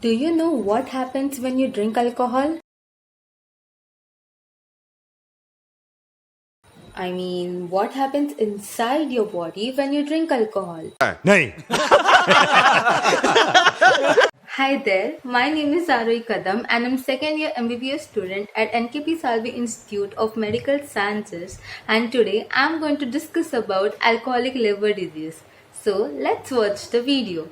Do you know what happens when you drink alcohol? I mean, what happens inside your body when you drink alcohol? नहीं. Hi there, my name is Aroi Kadam and I'm second year MBBS student at NKP Salvi Institute of Medical Sciences, and today I'm going to discuss about alcoholic liver disease. So let's watch the video.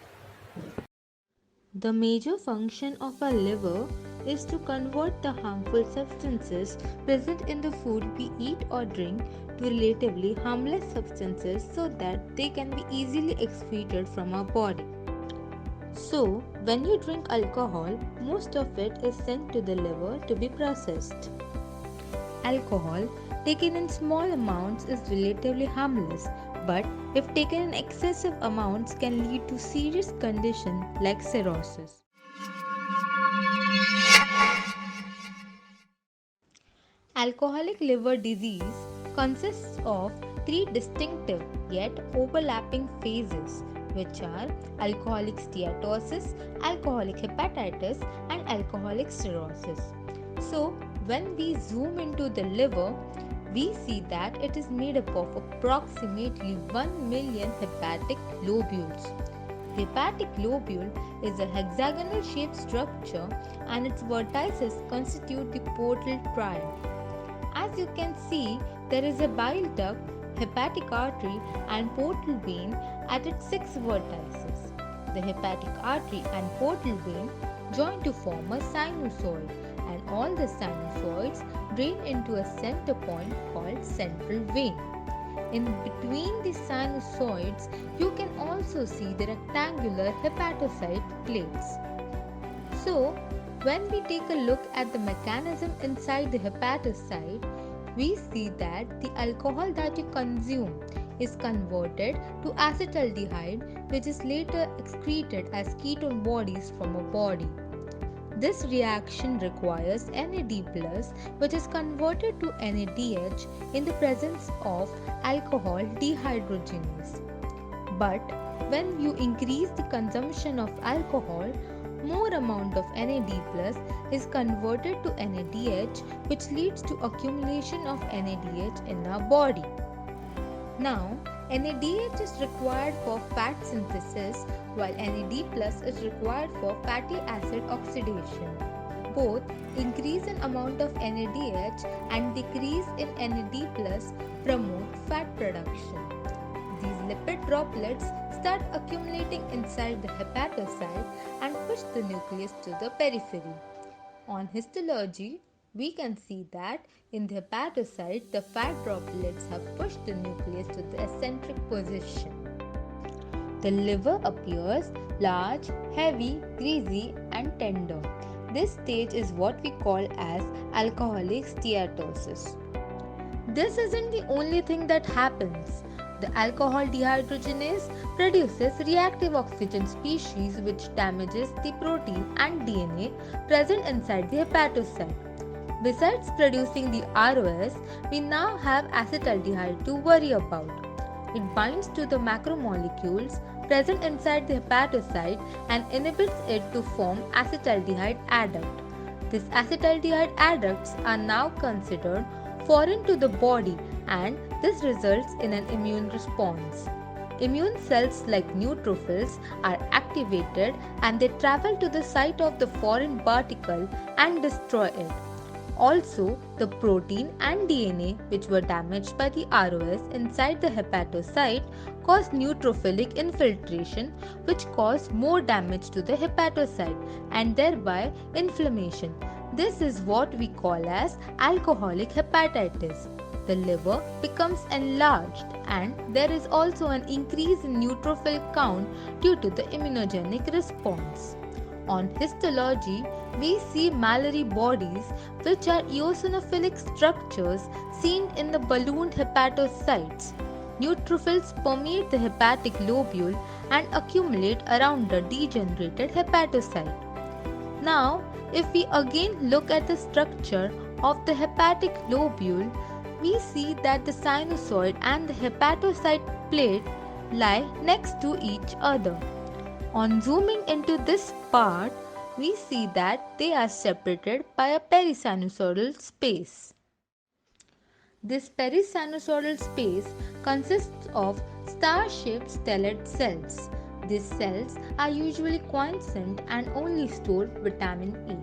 The major function of our liver is to convert the harmful substances present in the food we eat or drink to relatively harmless substances so that they can be easily excreted from our body. So, when you drink alcohol, most of it is sent to the liver to be processed. Alcohol, taken in small amounts, is relatively harmless, but if taken in excessive amounts, can lead to serious conditions like cirrhosis. Alcoholic liver disease consists of three distinctive yet overlapping phases, which are alcoholic steatosis, alcoholic hepatitis, and alcoholic cirrhosis. So, when we zoom into the liver, we see that it is made up of approximately 1 million hepatic lobules. The hepatic lobule is a hexagonal shaped structure and its vertices constitute the portal triad. As you can see, there is a bile duct, hepatic artery, and portal vein at its 6 vertices. The hepatic artery and portal vein join to form a sinusoid, and all the sinusoids drain into a center point called central vein. In between the sinusoids, you can also see the rectangular hepatocyte plates. So, when we take a look at the mechanism inside the hepatocyte, we see that the alcohol that you consume is converted to acetaldehyde, which is later excreted as ketone bodies from a body. This reaction requires NAD+, which is converted to NADH in the presence of alcohol dehydrogenase. But when you increase the consumption of alcohol, more amount of NAD+ is converted to NADH, which leads to accumulation of NADH in our body. Now, NADH is required for fat synthesis while NAD+ is required for fatty acid oxidation. Both increase in amount of NADH and decrease in NAD+ promote fat production. These lipid droplets start accumulating inside the hepatocyte and push the nucleus to the periphery. On histology, we can see that in the hepatocyte, the fat droplets have pushed the nucleus to the eccentric position. The liver appears large, heavy, greasy, and tender. This stage is what we call as alcoholic steatosis. This isn't the only thing that happens. The alcohol dehydrogenase produces reactive oxygen species which damages the protein and DNA present inside the hepatocyte. Besides producing the ROS, we now have acetaldehyde to worry about. It binds to the macromolecules present inside the hepatocyte and inhibits it to form acetaldehyde adduct. These acetaldehyde adducts are now considered foreign to the body, and this results in an immune response. Immune cells like neutrophils are activated and they travel to the site of the foreign particle and destroy it. Also, the protein and DNA which were damaged by the ROS inside the hepatocyte cause neutrophilic infiltration, which cause more damage to the hepatocyte and thereby inflammation. This is what we call as alcoholic hepatitis. The liver becomes enlarged and there is also an increase in neutrophil count due to the immunogenic response. On histology, we see Mallory bodies, which are eosinophilic structures seen in the ballooned hepatocytes. Neutrophils permeate the hepatic lobule and accumulate around the degenerated hepatocyte. Now, if we again look at the structure of the hepatic lobule, we see that the sinusoid and the hepatocyte plate lie next to each other. On zooming into this part, we see that they are separated by a perisinusoidal space. This perisinusoidal space consists of star-shaped stellate cells. These cells are usually quiescent and only store vitamin A.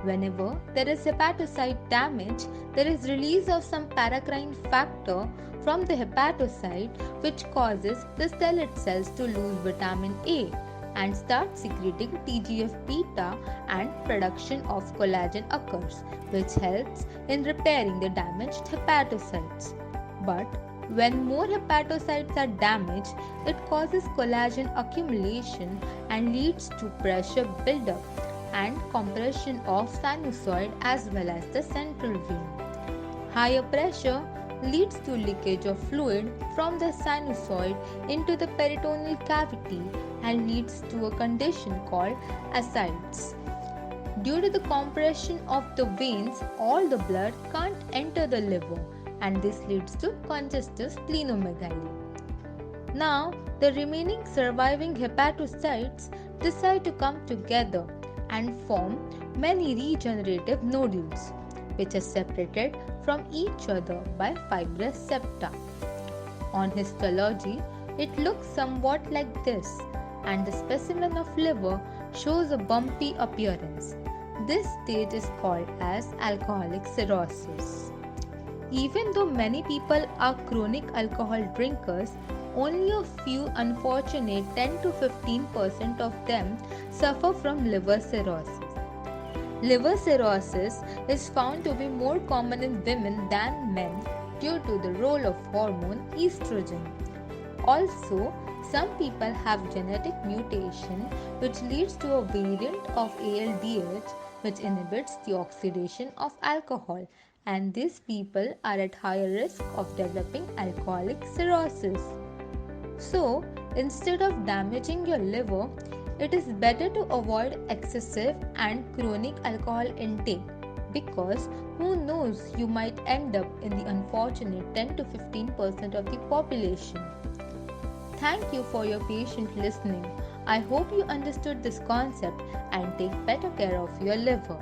Whenever there is hepatocyte damage, there is release of some paracrine factor from the hepatocyte which causes the stellate cells to lose vitamin A and start secreting TGF-beta and production of collagen occurs, which helps in repairing the damaged hepatocytes. But when more hepatocytes are damaged, it causes collagen accumulation and leads to pressure buildup and compression of sinusoid as well as the central vein. Higher pressure leads to leakage of fluid from the sinusoid into the peritoneal cavity and leads to a condition called ascites. Due to the compression of the veins, all the blood can't enter the liver and this leads to congestive splenomegaly. Now, the remaining surviving hepatocytes decide to come together and form many regenerative nodules, which are separated from each other by fibrous septa. On histology, it looks somewhat like this, and the specimen of liver shows a bumpy appearance. This stage is called as alcoholic cirrhosis. Even though many people are chronic alcohol drinkers, only a few unfortunate 10 to 15% of them suffer from liver cirrhosis. Liver cirrhosis is found to be more common in women than men due to the role of hormone estrogen. Also, some people have genetic mutation which leads to a variant of ALDH which inhibits the oxidation of alcohol, and these people are at higher risk of developing alcoholic cirrhosis. So, instead of damaging your liver, it is better to avoid excessive and chronic alcohol intake because who knows, you might end up in the unfortunate 10 to 15% of the population. Thank you for your patient listening. I hope you understood this concept and take better care of your liver.